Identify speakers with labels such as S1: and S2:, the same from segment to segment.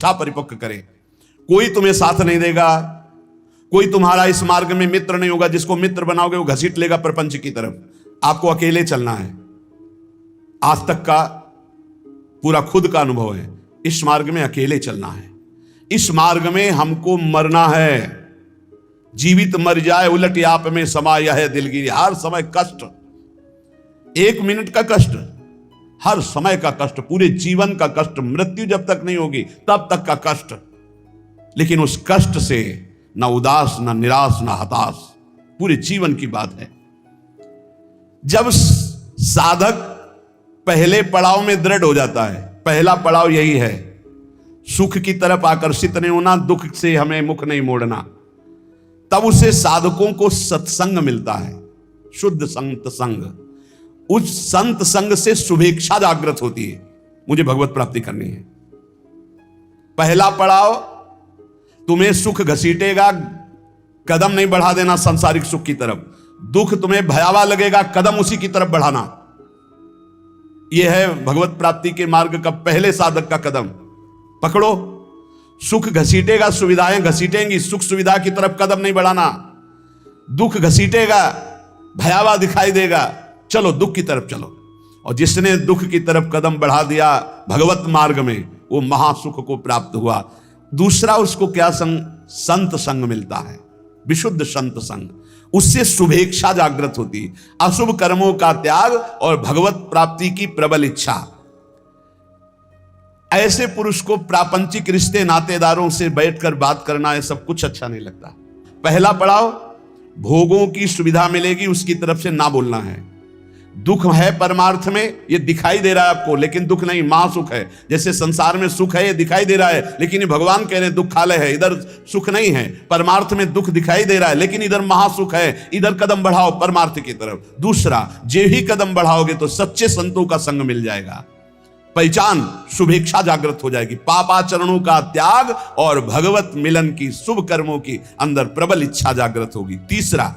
S1: इच्छा परिपक्व करें। कोई तुम्हें साथ नहीं देगा, कोई तुम्हारा इस मार्ग में मित्र नहीं होगा। जिसको मित्र बनाओगे वो घसीट लेगा प्रपंच की तरफ। आपको अकेले चलना है। आज तक का पूरा खुद का अनुभव है, इस मार्ग में अकेले चलना है। इस मार्ग में हमको मरना है। जीवित मर जाए उलट आप में समाया है दिलगिरी। हर समय कष्ट, 1 मिनट का कष्ट, हर समय का कष्ट, पूरे जीवन का कष्ट। मृत्यु जब तक नहीं होगी तब तक का कष्ट। लेकिन उस कष्ट से ना उदास, ना निराश, ना हताश, पूरे जीवन की बात है। जब साधक पहले पड़ाव में दृढ़ हो जाता है, पहला पड़ाव यही है, सुख की तरफ आकर्षित नहीं होना, दुख से हमें मुख नहीं मोड़ना, तब उसे साधकों को सत्संग मिलता है, शुद्ध संत संग। उस संत संग से शुभेच्छा जागृत होती है, मुझे भगवत प्राप्ति करनी है। पहला पड़ाव तुम्हें सुख घसीटेगा, कदम नहीं बढ़ा देना सांसारिक सुख की तरफ। दुख तुम्हें भयावह लगेगा, कदम उसी की तरफ बढ़ाना। यह है भगवत प्राप्ति के मार्ग का पहले साधक का कदम। पकड़ो, सुख घसीटेगा, सुविधाएं घसीटेंगी, सुख सुविधा की तरफ कदम नहीं बढ़ाना। दुख घसीटेगा, भयावह दिखाई देगा, चलो दुख की तरफ चलो। और जिसने दुख की तरफ कदम बढ़ा दिया भगवत मार्ग में, वो महासुख को प्राप्त हुआ। दूसरा उसको क्या संग? संत संग मिलता है, विशुद्ध संत संग। उससे शुभेच्छा जागृत होती है, अशुभ कर्मों का त्याग और भगवत प्राप्ति की प्रबल इच्छा। ऐसे पुरुष को प्रापंचिक रिश्ते नातेदारों से बैठकर बात करना, ये सब कुछ अच्छा नहीं लगता। पहला पड़ाव भोगों की सुविधा मिलेगी, उसकी तरफ से ना बोलना है। दुख है परमार्थ में, ये दिखाई दे रहा है आपको, लेकिन दुख नहीं, महासुख है। जैसे संसार में सुख है, ये दिखाई दे रहा है, लेकिन ये भगवान कह रहे हैं दुखालय है, इधर सुख नहीं है। परमार्थ में दुख दिखाई दे रहा है, लेकिन इधर महासुख है, इधर कदम बढ़ाओ परमार्थ की तरफ। दूसरा, जे ही कदम बढ़ाओगे तो सच्चे संतों का संग मिल जाएगा, पहचान, शुभेच्छा जागृत हो जाएगी, पापाचरणों का त्याग और भगवत मिलन की, शुभ कर्मों की अंदर प्रबल इच्छा जागृत होगी। तीसरा,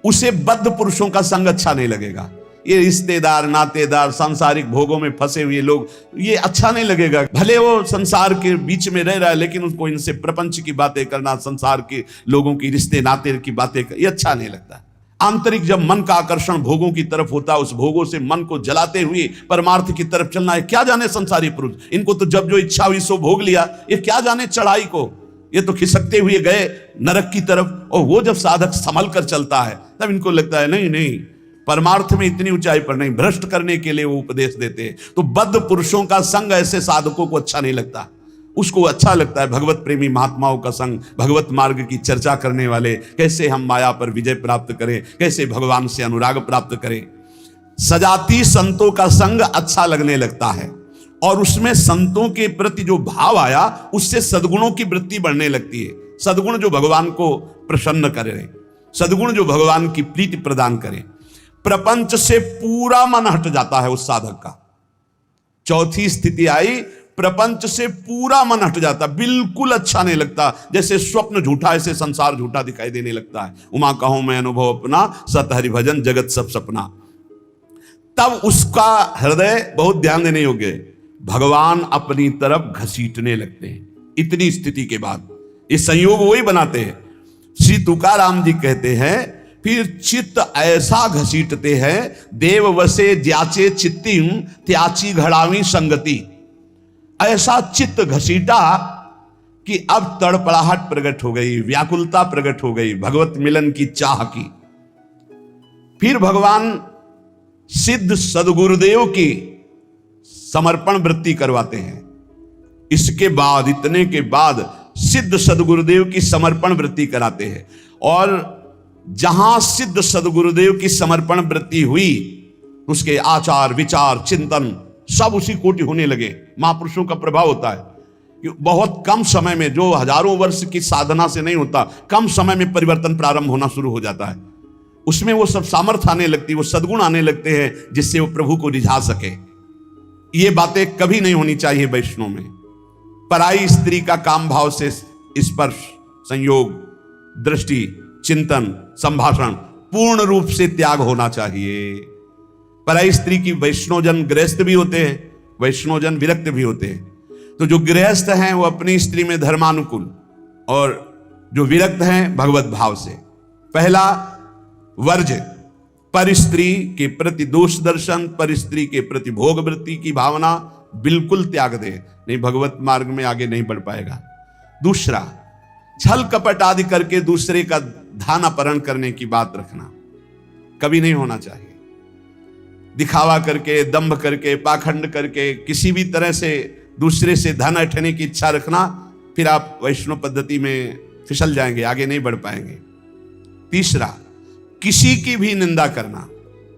S1: उसे बद्ध पुरुषों का संग अच्छा नहीं लगेगा। ये रिश्तेदार, नातेदार, सांसारिक भोगों में फंसे हुए लोग, ये अच्छा नहीं लगेगा। भले वो संसार के बीच में रह रहा है, लेकिन उसको इनसे प्रपंच की बातें करना, संसार के लोगों की रिश्ते नाते की बातें, ये अच्छा नहीं लगता। आंतरिक जब मन का आकर्षण भोगों की तरफ होता है, उस भोगों से मन को जलाते हुए परमार्थ की तरफ चलना है। क्या जाने संसारी पुरुष, इनको तो जब जो इच्छा हुई सो भोग लिया, ये क्या जाने चढ़ाई को, ये तो खिसकते हुए गए नरक की तरफ। और वो जब साधक संभल कर चलता है, तब इनको लगता है नहीं नहीं, परमार्थ में इतनी ऊंचाई पर नहीं, भ्रष्ट करने के लिए वो उपदेश देते हैं। तो बद्ध पुरुषों का संग ऐसे साधकों को अच्छा नहीं लगता। उसको अच्छा लगता है भगवत प्रेमी महात्माओं का संग, भगवत मार्ग की चर्चा करने वाले, कैसे हम माया पर विजय प्राप्त करें, कैसे भगवान से अनुराग प्राप्त करें। सजाती संतों का संग अच्छा लगने लगता है, और उसमें संतों के प्रति जो भाव आया, उससे सद्गुणों की वृत्ति बढ़ने लगती है। सद्गुण जो भगवान को प्रसन्न करे, सद्गुण जो भगवान की प्रीति प्रदान करे। प्रपंच से पूरा मन हट जाता है उस साधक का। चौथी स्थिति आई, प्रपंच से पूरा मन हट जाता, बिल्कुल अच्छा नहीं लगता। जैसे स्वप्न झूठा, ऐसे संसार झूठा दिखाई देने लगता है। उमा कहूं मैं अनुभव अपना, सत हरि भजन जगत सब सपना। तब उसका हृदय, बहुत ध्यान देने योग्य, भगवान अपनी तरफ घसीटने लगते हैं। इतनी स्थिति के बाद ये संयोग वही बनाते हैं। श्री तुकाराम जी कहते हैं, फिर चित्त ऐसा घसीटते हैं, देव वसे ज्याचे चित्तिम त्याची घड़ावी संगति। ऐसा चित्त घसीटा कि अब तड़पड़ाहट प्रकट हो गई, व्याकुलता प्रकट हो गई, भगवत मिलन की चाह की। फिर भगवान सिद्ध सदगुरुदेव की समर्पण वृत्ति करवाते हैं। इसके बाद, इतने के बाद सिद्ध सदगुरुदेव की समर्पण वृत्ति कराते हैं। और जहां सिद्ध सदगुरुदेव की समर्पण वृत्ति हुई, उसके आचार, विचार, चिंतन सब उसी कोटि होने लगे। महापुरुषों का प्रभाव होता है कि बहुत कम समय में, जो हजारों वर्ष की साधना से नहीं होता, कम समय में परिवर्तन प्रारंभ होना शुरू हो जाता है। उसमें वो सब सामर्थ्य आने लगती, वो सद्गुण आने लगते हैं, जिससे वो प्रभु को रिझा सके। ये बातें कभी नहीं होनी चाहिए वैष्णव में। पराई स्त्री का काम भाव से स्पर्श, संयोग, दृष्टि, चिंतन, संभाषण पूर्ण रूप से त्याग होना चाहिए। पराई स्त्री की वैष्णवजन गृहस्थ भी होते हैं, वैष्णवजन विरक्त भी होते हैं। तो जो गृहस्थ हैं वो अपनी स्त्री में धर्मानुकूल, और जो विरक्त हैं भगवत भाव से। पहला वर्ज, पर स्त्री के प्रति दोष दर्शन, पर स्त्री के प्रति भोग वृत्ति की भावना बिल्कुल त्याग दे, नहीं भगवत मार्ग में आगे नहीं बढ़ पाएगा। दूसरा, छल कपट आदि करके दूसरे का धन अपहरण करने की बात रखना कभी नहीं होना चाहिए। दिखावा करके, दंभ करके, पाखंड करके, किसी भी तरह से दूसरे से धन ऐंठने की इच्छा रखना, फिर आप वैष्णव पद्धति में फिसल जाएंगे, आगे नहीं बढ़ पाएंगे। तीसरा, किसी की भी निंदा करना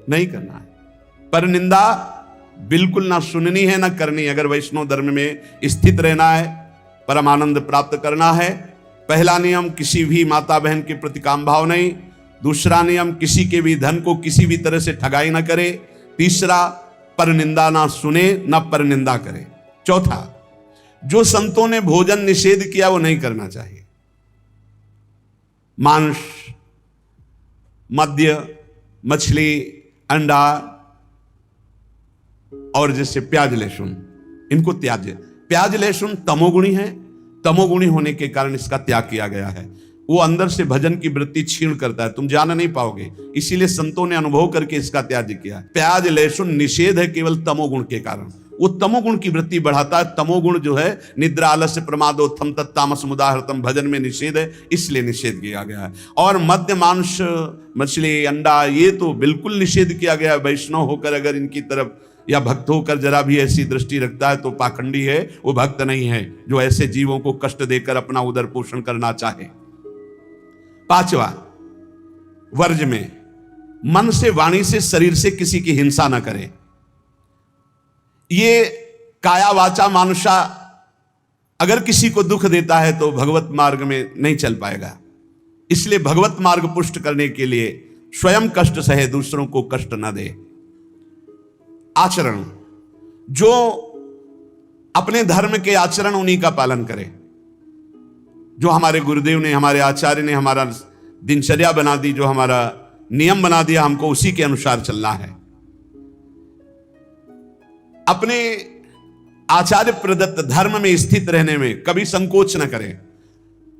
S1: नहीं करना है, पर निंदा बिल्कुल ना सुननी है ना करनी। अगर वैष्णव धर्म में स्थित रहना है, परम आनंद प्राप्त करना है, पहला नियम किसी भी माता बहन के प्रति काम भाव नहीं। दूसरा नियम किसी के भी धन को किसी भी तरह से ठगाई ना करे। तीसरा, पर निंदा ना सुने ना पर निंदा करे। चौथा, जो संतों ने भोजन निषेध किया वो नहीं करना चाहिए। मांस, मद्य, मछली, अंडा और जैसे प्याज लहसुन, इनको त्याज्य। प्याज लहसुन तमोगुणी है, तमोगुणी होने के कारण इसका त्याग किया गया है। वो अंदर से भजन की वृत्ति छीण करता है, तुम जान नहीं पाओगे, इसीलिए संतों ने अनुभव करके इसका त्याग किया। प्याज लहसुन निषेध है केवल तमोगुण के कारण, वो तमोगुण की वृत्ति बढ़ाता है। तमोगुण जो है निद्रा, आलस्य, प्रमादोत्थम तत्तामस मुदाहृतम, भजन में निषेध है, इसलिए निषेध किया गया है। और मद्य, मांस, मछली, अंडा, ये तो बिल्कुल निषेध किया गया है। वैष्णव होकर अगर इनकी तरफ या भक्त होकर जरा भी ऐसी दृष्टि रखता है तो पाखंडी है, वो भक्त नहीं है जो ऐसे जीवों को कष्ट देकर अपना उदर पोषण करना चाहे। पांचवा, वर्ज में मन से, वाणी से, शरीर से किसी की हिंसा न करे। ये काया वाचा मानुषा अगर किसी को दुख देता है तो भगवत मार्ग में नहीं चल पाएगा। इसलिए भगवत मार्ग पुष्ट करने के लिए स्वयं कष्ट सहे, दूसरों को कष्ट न दे। आचरण, जो अपने धर्म के आचरण उन्हीं का पालन करे। जो हमारे गुरुदेव ने, हमारे आचार्य ने हमारा दिनचर्या बना दी, जो हमारा नियम बना दिया, हमको उसी के अनुसार चलना है। अपने आचार्य प्रदत्त धर्म में स्थित रहने में कभी संकोच न करें।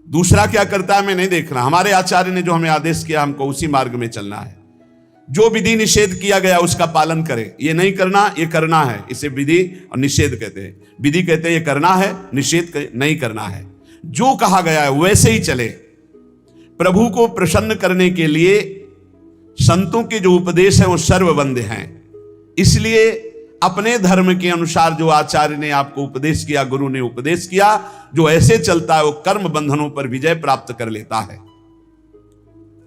S1: दूसरा क्या करता है मैं नहीं देखना, हमारे आचार्य ने जो हमें आदेश किया हमको उसी मार्ग में चलना है। जो विधि निषेध किया गया उसका पालन करें। ये नहीं करना, ये करना है, इसे विधि और निषेध कहते हैं। विधि कहते हैं ये करना है, निषेध नहीं करना है। जो कहा गया है वैसे ही चले। प्रभु को प्रसन्न करने के लिए संतों के जो उपदेश है वो सर्ववंद्य हैं। इसलिए अपने धर्म के अनुसार जो आचार्य ने आपको उपदेश किया, गुरु ने उपदेश किया, जो ऐसे चलता है वो कर्म बंधनों पर विजय प्राप्त कर लेता है।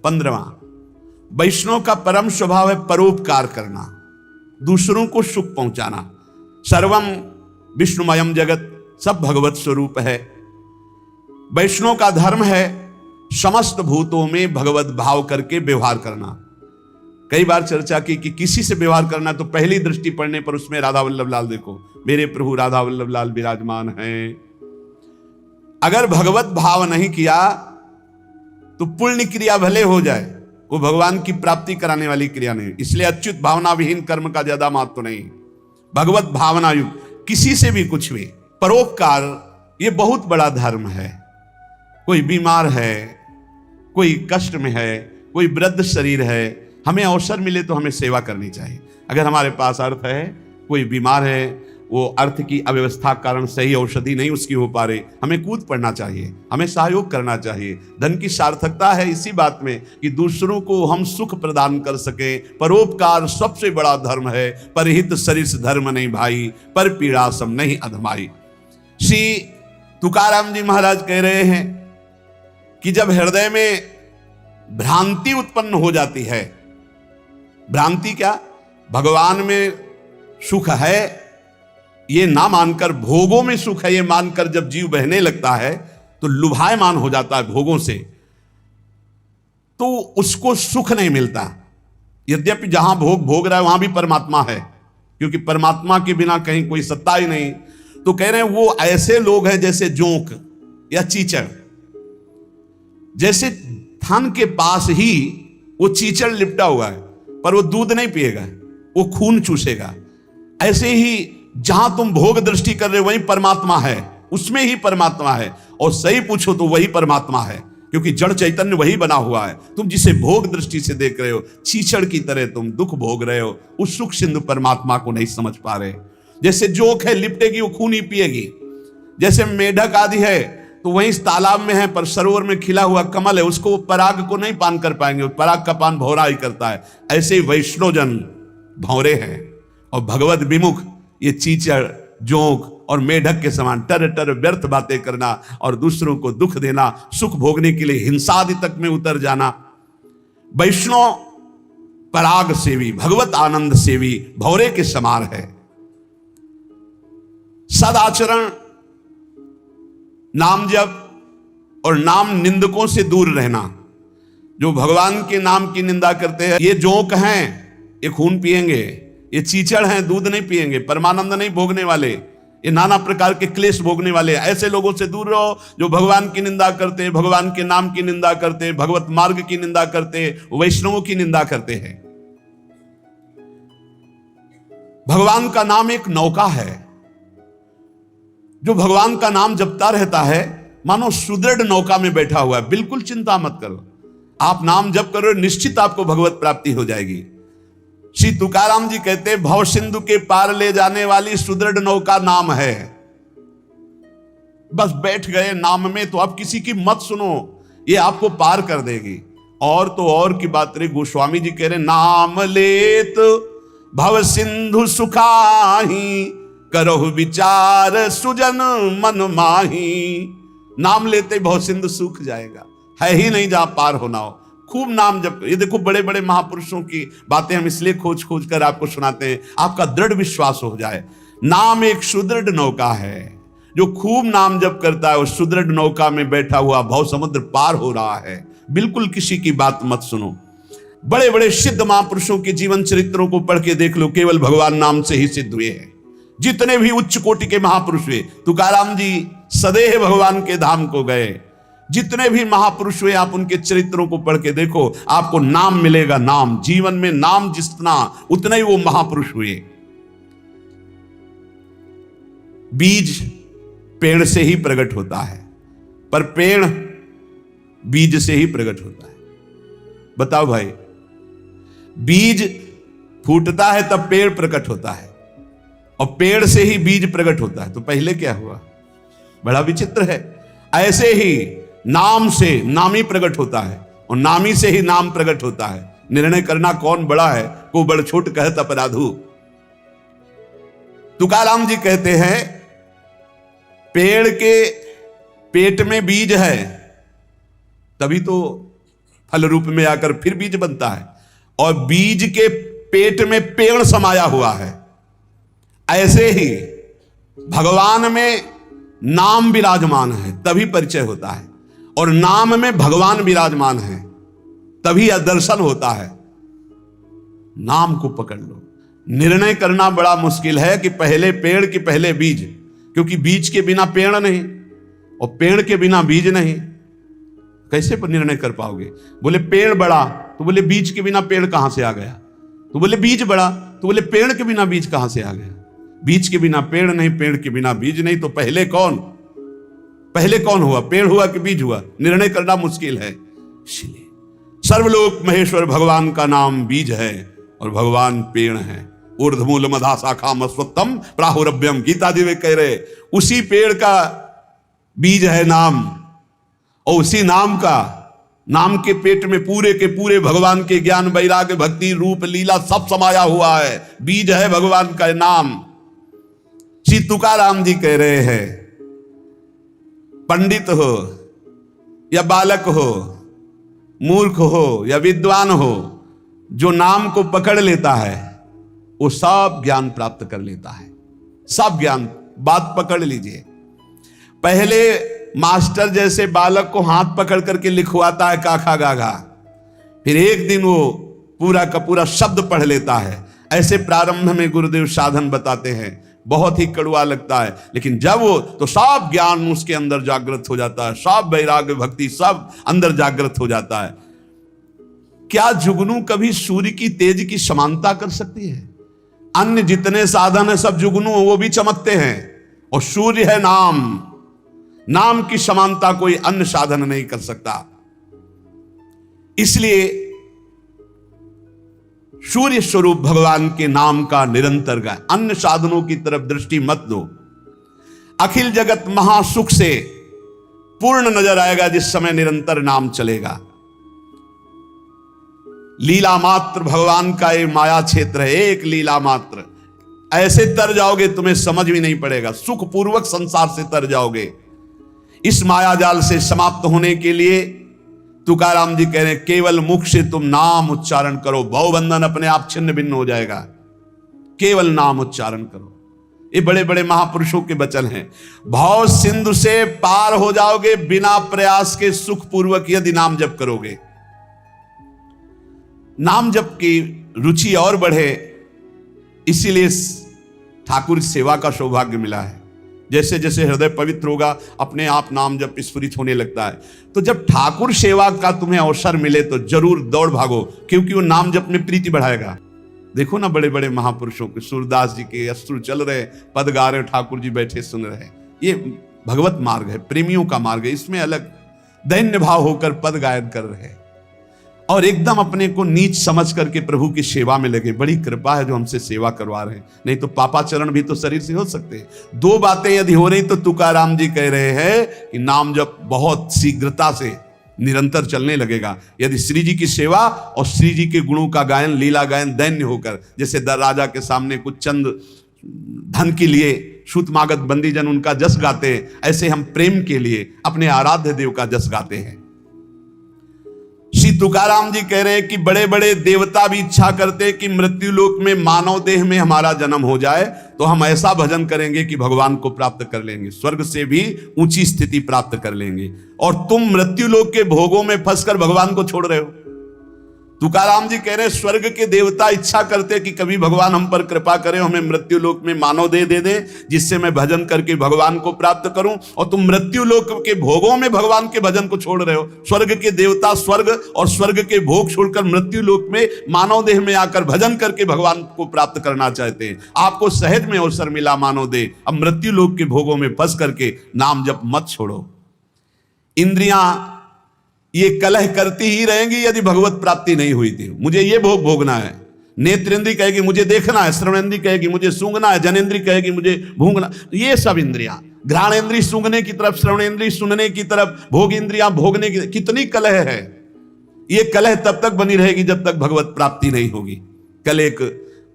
S1: 15वां, वैष्णव का परम स्वभाव है परोपकार करना, दूसरों को सुख पहुंचाना। सर्वम विष्णुमयम जगत, सब भगवत स्वरूप है। वैष्णव का धर्म है समस्त भूतों में भगवत भाव करके व्यवहार करना। कई बार चर्चा की कि किसी से व्यवहार करना तो पहली दृष्टि पड़ने पर उसमें राधा वल्लभ लाल देखो, मेरे प्रभु राधा वल्लभ लाल विराजमान हैं। अगर भगवत भाव नहीं किया तो पुण्य क्रिया भले हो जाए, वो भगवान की प्राप्ति कराने वाली क्रिया नहीं। इसलिए अच्युत भावना विहीन कर्म का ज्यादा महत्व नहीं, भगवत भावना युक्त किसी से भी कुछ भी। परोपकार ये बहुत बड़ा धर्म है। कोई बीमार है, कोई कष्ट में है, कोई वृद्ध शरीर है, हमें अवसर मिले तो हमें सेवा करनी चाहिए। अगर हमारे पास अर्थ है, कोई बीमार है, वो अर्थ की अव्यवस्था कारण सही औषधि नहीं उसकी हो पा रही, हमें कूद पड़ना चाहिए, हमें सहयोग करना चाहिए। धन की सार्थकता है इसी बात में कि दूसरों को हम सुख प्रदान कर सके। परोपकार सबसे बड़ा धर्म है। परहित सरिस धर्म नहीं भाई, पर पीड़ा सम नहीं अधमाई। श्री तुकाराम जी महाराज कह रहे हैं कि जब हृदय में भ्रांति उत्पन्न हो जाती है, भ्रांति क्या, भगवान में सुख है ये ना मानकर, भोगों में सुख है ये मानकर जब जीव बहने लगता है तो लुभायमान हो जाता है भोगों से, तो उसको सुख नहीं मिलता। यद्यपि जहां भोग भोग रहा है वहां भी परमात्मा है, क्योंकि परमात्मा के बिना कहीं कोई सत्ता ही नहीं। तो कह रहे हैं वो ऐसे लोग हैं जैसे जोंक या चीचड़, जैसे थन के पास ही वो चीचड़ लिपटा हुआ है पर वो दूध नहीं पिएगा, वो खून चूसेगा। ऐसे ही जहां तुम भोग दृष्टि कर रहे हो वही परमात्मा है, उसमें ही परमात्मा है। और सही पूछो तो वही परमात्मा है, क्योंकि जड़ चैतन्य वही बना हुआ है। तुम जिसे भोग दृष्टि से देख रहे हो, छीछड़ की तरह तुम दुख भोग रहे हो, उस सुख सिंधु परमात्मा को नहीं समझ पा रहे। जैसे जोक है, लिपटेगी वो खून ही पिएगी। जैसे मेढक आदि है तो वहीं तालाब में है, पर सरोवर में खिला हुआ कमल है, उसको वो पराग को नहीं पान कर पाएंगे, पराग का पान भौरा ही करता है। ऐसे ही वैष्णोजन भौरे हैं और भगवत विमुख ये चीचड़, जोंक और मेढक के समान टर टर व्यर्थ बातें करना और दूसरों को दुख देना, सुख भोगने के लिए हिंसा आदि तक में उतर जाना। वैष्णव पराग सेवी, भगवत आनंद सेवी भौरे के समान है। सदाचरण, नाम जप और नाम निंदकों से दूर रहना। जो भगवान के नाम की निंदा करते हैं, ये जोंक हैं, ये खून पिएंगे, ये चीचड़ हैं, दूध नहीं पिएंगे, परमानंद नहीं भोगने वाले, ये नाना प्रकार के क्लेश भोगने वाले। ऐसे लोगों से दूर रहो जो भगवान की निंदा करते, भगवान के नाम की निंदा करते, भगवत मार्ग की निंदा करते, वैष्णवों की निंदा करते हैं। भगवान का नाम एक नौका है। जो भगवान का नाम जपता रहता है मानो सुदृढ़ नौका में बैठा हुआ है। बिल्कुल चिंता मत करो, आप नाम जप करो, निश्चित आपको भगवत प्राप्ति हो जाएगी। श्री तुकाराम जी कहते हैं, भव सिंधु के पार ले जाने वाली सुदृढ़ नौका नाम है। बस बैठ गए नाम में तो आप किसी की मत सुनो, ये आपको पार कर देगी। और तो और की बात रही, गोस्वामी जी कह रहे, नाम लेत भव सिंधु सुखाही, करहु विचार सुजन मन माही। नाम लेते भव सिंधु सूख जाएगा, है ही नहीं जहां पार होना हो। खूब नाम जप। ये देखो बड़े बड़े महापुरुषों की बातें हम इसलिए खोज खोज कर आपको सुनाते हैं, आपका दृढ़ विश्वास हो जाए। नाम एक सुदृढ़ नौका है। जो खूब नाम जप करता है उस सुदृढ़ नौका में बैठा हुआ भव समुद्र पार हो रहा है। बिल्कुल किसी की बात मत सुनो। बड़े बड़े सिद्ध महापुरुषों के जीवन चरित्रों को पढ़ के देख लो, केवल भगवान नाम से ही सिद्ध हुए हैं। जितने भी उच्च कोटि के महापुरुष हुए, तुकाराम जी सदैव भगवान के धाम को गए। जितने भी महापुरुष हुए आप उनके चरित्रों को पढ़ के देखो, आपको नाम मिलेगा। नाम जीवन में नाम जितना उतना ही वो महापुरुष हुए। बीज पेड़ से ही प्रकट होता है, पर पेड़ बीज से ही प्रकट होता है। बताओ भाई, बीज फूटता है तब पेड़ प्रकट होता है और पेड़ से ही बीज प्रकट होता है। तो पहले क्या हुआ? बड़ा विचित्र है। ऐसे ही नाम से नामी प्रकट होता है और नामी से ही नाम प्रकट होता है। निर्णय करना कौन बड़ा है, को बड़ छोट कहत अपराधु। तुकाराम जी कहते हैं, पेड़ के पेट में बीज है तभी तो फल रूप में आकर फिर बीज बनता है, और बीज के पेट में पेड़ समाया हुआ है। ऐसे ही भगवान में नाम विराजमान है तभी परिचय होता है, और नाम में भगवान विराजमान है तभी दर्शन होता है। नाम को पकड़ लो। निर्णय करना बड़ा मुश्किल है कि पहले पेड़ कि पहले बीज, क्योंकि बीज के बिना पेड़ नहीं और पेड़ के बिना बीज नहीं। कैसे पर निर्णय कर पाओगे? बोले पेड़ बड़ा तो बोले बीज के बिना पेड़ कहां से आ गया, तो बोले बीज बड़ा तो बोले पेड़ के बिना बीज कहां से आ गया। बीज के बिना पेड़ नहीं, पेड़ के बिना बीज नहीं, तो पहले कौन हुआ, पेड़ हुआ कि बीज हुआ? निर्णय करना मुश्किल है। इसलिए सर्वलोक महेश्वर भगवान का नाम बीज है और भगवान पेड़ है। ऊर्ध्वमूल मधा शाखा मस्वत्तम प्राहुरभ्यम, गीता जी में कह रहे, उसी पेड़ का बीज है नाम, और उसी नाम के पेट में पूरे के पूरे भगवान के ज्ञान वैराग्य भक्ति रूप लीला सब समाया हुआ है। बीज है भगवान का नाम। श्री तुकाराम जी कह रहे हैं, पंडित हो या बालक हो, मूर्ख हो या विद्वान हो, जो नाम को पकड़ लेता है वो सब ज्ञान प्राप्त कर लेता है। सब ज्ञान, बात पकड़ लीजिए। पहले मास्टर जैसे बालक को हाथ पकड़ करके लिखवाता है काखा गाघा, फिर एक दिन वो पूरा का पूरा शब्द पढ़ लेता है। ऐसे प्रारंभ में गुरुदेव साधन बताते हैं, बहुत ही कड़वा लगता है, लेकिन जब वो तो सब ज्ञान उसके अंदर जागृत हो जाता है, सब वैराग्य भक्ति सब अंदर जागृत हो जाता है। क्या जुगनू कभी सूर्य की तेज की समानता कर सकती है? अन्य जितने साधन है सब जुगनू वो भी चमकते हैं, और सूर्य है नाम, नाम की समानता कोई अन्य साधन नहीं कर सकता। इसलिए सूर्य स्वरूप भगवान के नाम का निरंतर गाय, अन्य साधनों की तरफ दृष्टि मत दो। अखिल जगत महासुख से पूर्ण नजर आएगा जिस समय निरंतर नाम चलेगा। लीला मात्र भगवान का एक माया क्षेत्र है, एक लीला मात्र। ऐसे तर जाओगे तुम्हें समझ भी नहीं पड़ेगा, सुख पूर्वक संसार से तर जाओगे। इस माया जाल से समाप्त होने के लिए तुकाराम जी कह रहे हैं केवल मुख से तुम नाम उच्चारण करो, भवबंधन अपने आप छिन्न भिन्न हो जाएगा। केवल नाम उच्चारण करो। ये बड़े बड़े महापुरुषों के वचन हैं। भव सिंधु से पार हो जाओगे बिना प्रयास के, सुख पूर्वक यदि नाम जप करोगे। नाम जप की रुचि और बढ़े, इसीलिए ठाकुर सेवा का सौभाग्य मिला है। जैसे जैसे हृदय पवित्र होगा अपने आप नाम जप स्फुरित होने लगता है। तो जब ठाकुर सेवा का तुम्हें अवसर मिले तो जरूर दौड़ भागो, क्योंकि वो नाम जप में प्रीति बढ़ाएगा। देखो ना बड़े बड़े महापुरुषों के, सूरदास जी के अश्रु चल रहे, पद गा रहे, ठाकुर जी बैठे सुन रहे। ये भगवत मार्ग है, प्रेमियों का मार्ग है। इसमें अलग दैन्य भाव होकर पद गायन कर रहे और एकदम अपने को नीच समझ करके प्रभु की सेवा में लगे। बड़ी कृपा है जो हमसे सेवा करवा रहे हैं, नहीं तो पापाचरण भी तो शरीर से हो सकते हैं। दो बातें यदि हो रही तो तुकाराम जी कह रहे हैं कि नाम जप बहुत शीघ्रता से निरंतर चलने लगेगा यदि श्री जी की सेवा और श्री जी के गुणों का गायन, लीला गायन दैन्य होकर। जैसे राजा के सामने कुछ चंद धन के लिए सूतमागत बंदीजन उनका जस गाते हैं, ऐसे हम प्रेम के लिए अपने आराध्य देव का जस गाते हैं। श्री तुकाराम जी कह रहे हैं कि बड़े बड़े देवता भी इच्छा करते कि मृत्यु लोक में मानव देह में हमारा जन्म हो जाए तो हम ऐसा भजन करेंगे कि भगवान को प्राप्त कर लेंगे, स्वर्ग से भी ऊंची स्थिति प्राप्त कर लेंगे। और तुम मृत्यु लोक के भोगों में फंसकर भगवान को छोड़ रहे हो। तुकाराम जी कह रहे स्वर्ग के देवता इच्छा करते कि कभी भगवान हम पर कृपा करें, हमें मृत्यु लोक में मानव देह दे दे जिससे मैं भजन करके भगवान को प्राप्त करूं, और तुम मृत्यु लोक के भोगों में भगवान के भजन को छोड़ रहे हो। स्वर्ग के देवता स्वर्ग और स्वर्ग के भोग छोड़कर मृत्यु लोक में मानव देह में आकर भजन करके भगवान को प्राप्त करना चाहते हैं। आपको सहज में अवसर मिला मानव देह, अब मृत्यु लोक के भोगों में फंस करके नाम जप मत छोड़ो। इंद्रियां ये कलह करती ही रहेंगी यदि भगवत प्राप्ति नहीं हुई थी। मुझे ये भोग भोगना है, नेत्रेंद्री कहेगी मुझे देखना है, श्रवणेंद्री कहेगी मुझे सूंघना है, जनेंद्री कहेगी मुझे भूंगना। ये सब इंद्रियां, घ्राणेंद्री सूंघने की तरफ, श्रवणेंद्री सुनने की तरफ, भोग इंद्रियां भोगने की, कितनी कलह है। ये कलह तब तक बनी रहेगी जब तक भगवत प्राप्ति नहीं होगी। कल एक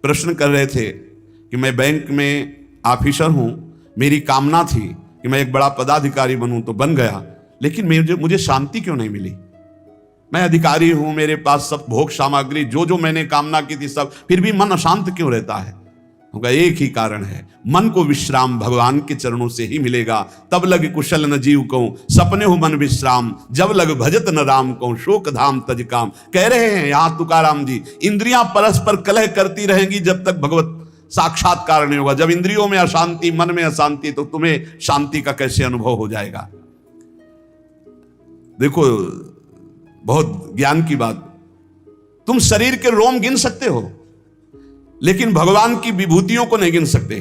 S1: प्रश्न कर रहे थे कि मैं बैंक में ऑफिसर हूं, मेरी कामना थी कि मैं एक बड़ा पदाधिकारी बनूं, तो बन गया, लेकिन मुझे शांति क्यों नहीं मिली। मैं अधिकारी हूं, मेरे पास सब भोग सामग्री जो मैंने कामना की थी सब, फिर भी मन अशांत क्यों रहता है। होगा एक ही कारण है, मन को विश्राम भगवान के चरणों से ही मिलेगा। तब लग कुशल न जीव कहूं, सपने हो मन विश्राम, जब लग भजत न राम कहूं, शोक धाम तज काम। कह रहे हैं यहां तुकाराम जी, इंद्रियां परस्पर कलह करती रहेंगी जब तक भगवत साक्षात्कार नहीं होगा। जब इंद्रियों में अशांति, मन में अशांति, तो तुम्हें शांति का कैसे अनुभव हो जाएगा। देखो बहुत ज्ञान की बात, तुम शरीर के रोम गिन सकते हो लेकिन भगवान की विभूतियों को नहीं गिन सकते।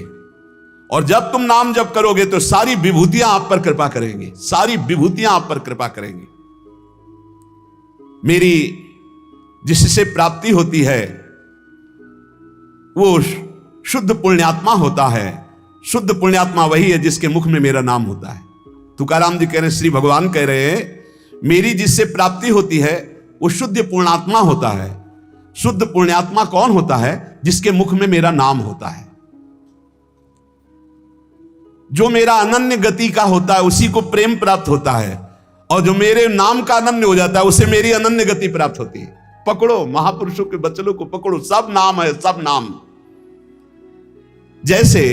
S1: और जब तुम नाम जप करोगे तो सारी विभूतियां आप पर कृपा करेंगी, सारी विभूतियां आप पर कृपा करेंगी। मेरी जिससे प्राप्ति होती है वो शुद्ध पुण्यात्मा होता है। शुद्ध पुण्यात्मा वही है जिसके मुख में मेरा नाम होता है। तुकाराम जी कह रहे, श्री भगवान कह रहे हैं मेरी जिससे प्राप्ति होती है वो शुद्ध पुण्यात्मा होता है। शुद्ध पुण्यात्मा कौन होता है? जिसके मुख में मेरा नाम होता है, जो मेरा अनन्य गति का होता है, उसी को प्रेम प्राप्त होता है। और जो मेरे नाम का अनन्य हो जाता है उसे मेरी अनन्य गति प्राप्त होती है। पकड़ो महापुरुषों के वचनों को, पकड़ो, सब नाम है, सब नाम। जैसे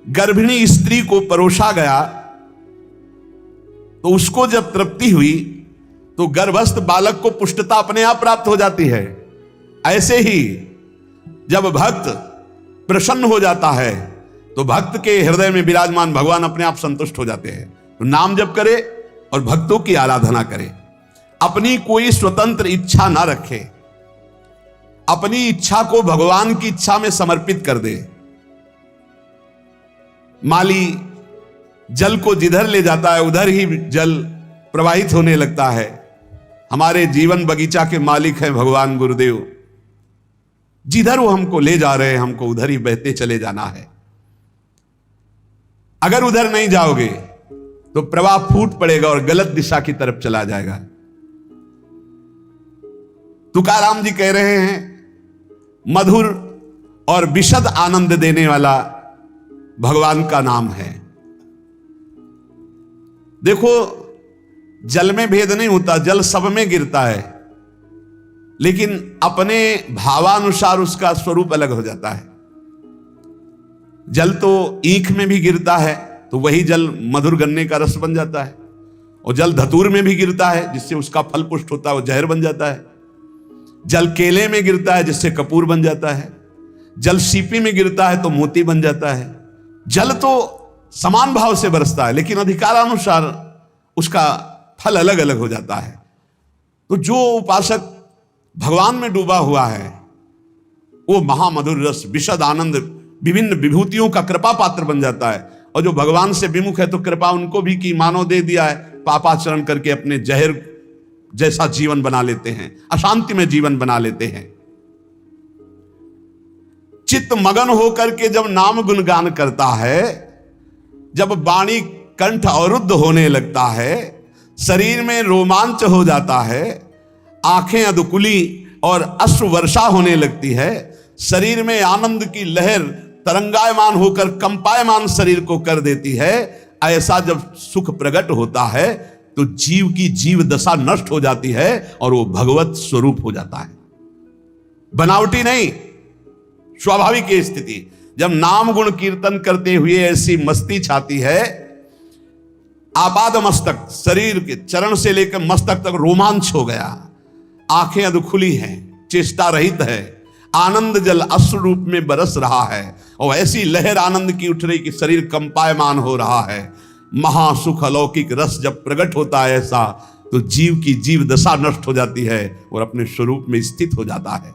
S1: गर्भिणी स्त्री को परोसा गया तो उसको जब तृप्ति हुई तो गर्भस्थ बालक को पुष्टता अपने आप प्राप्त हो जाती है। ऐसे ही जब भक्त प्रसन्न हो जाता है तो भक्त के हृदय में विराजमान भगवान अपने आप संतुष्ट हो जाते हैं। तो नाम जप करे और भक्तों की आराधना करे, अपनी कोई स्वतंत्र इच्छा ना रखे। अपनी इच्छा को भगवान की इच्छा में समर्पित कर दे। माली जल को जिधर ले जाता है उधर ही जल प्रवाहित होने लगता है। हमारे जीवन बगीचा के मालिक हैं भगवान गुरुदेव। जिधर वो हमको ले जा रहे हैं हमको उधर ही बहते चले जाना है। अगर उधर नहीं जाओगे तो प्रवाह फूट पड़ेगा और गलत दिशा की तरफ चला जाएगा। तुकाराम जी कह रहे हैं मधुर और विशद आनंद देने वाला भगवान का नाम है। देखो, जल में भेद नहीं होता, जल सब में गिरता है, लेकिन अपने भावानुसार उसका स्वरूप अलग हो जाता है। जल तो ईख में भी गिरता है तो वही जल मधुर गन्ने का रस बन जाता है, और जल धतूर में भी गिरता है जिससे उसका फल पुष्ट होता है, वो जहर बन जाता है। जल केले में गिरता है जिससे कपूर बन जाता है। जल सीपी में गिरता है तो मोती बन जाता है। जल तो समान भाव से बरसता है, लेकिन अधिकारानुसार उसका फल अलग अलग हो जाता है। तो जो उपासक भगवान में डूबा हुआ है वो महामधुर रस, विशद आनंद, विभिन्न विभूतियों का कृपा पात्र बन जाता है। और जो भगवान से विमुख है तो कृपा उनको भी की मानव दे दिया है, पापाचरण करके अपने जहर जैसा जीवन बना लेते हैं, अशांति में जीवन बना लेते हैं। चित्त मगन होकर के जब नाम गुणगान करता है, जब वाणी कंठ अवरुद्ध होने लगता है, शरीर में रोमांच हो जाता है, आंखें अधकुली और अश्रु वर्षा होने लगती है, शरीर में आनंद की लहर तरंगायमान होकर कंपायमान शरीर को कर देती है, ऐसा जब सुख प्रकट होता है तो जीव की जीव दशा नष्ट हो जाती है और वो भगवत स्वरूप हो जाता है। बनावटी नहीं, स्वाभाविक ये स्थिति। जब नाम गुण कीर्तन करते हुए ऐसी मस्ती छाती है, आपाद मस्तक, शरीर के चरण से लेकर मस्तक तक रोमांच हो गया, आंखें अधखुली हैं, चेष्टा रहित है, आनंद जल अश्रु रूप में बरस रहा है, और ऐसी लहर आनंद की उठ रही कि शरीर कंपायमान हो रहा है। महासुख अलौकिक रस जब प्रकट होता है ऐसा, तो जीव की जीव दशा नष्ट हो जाती है और अपने स्वरूप में स्थित हो जाता है।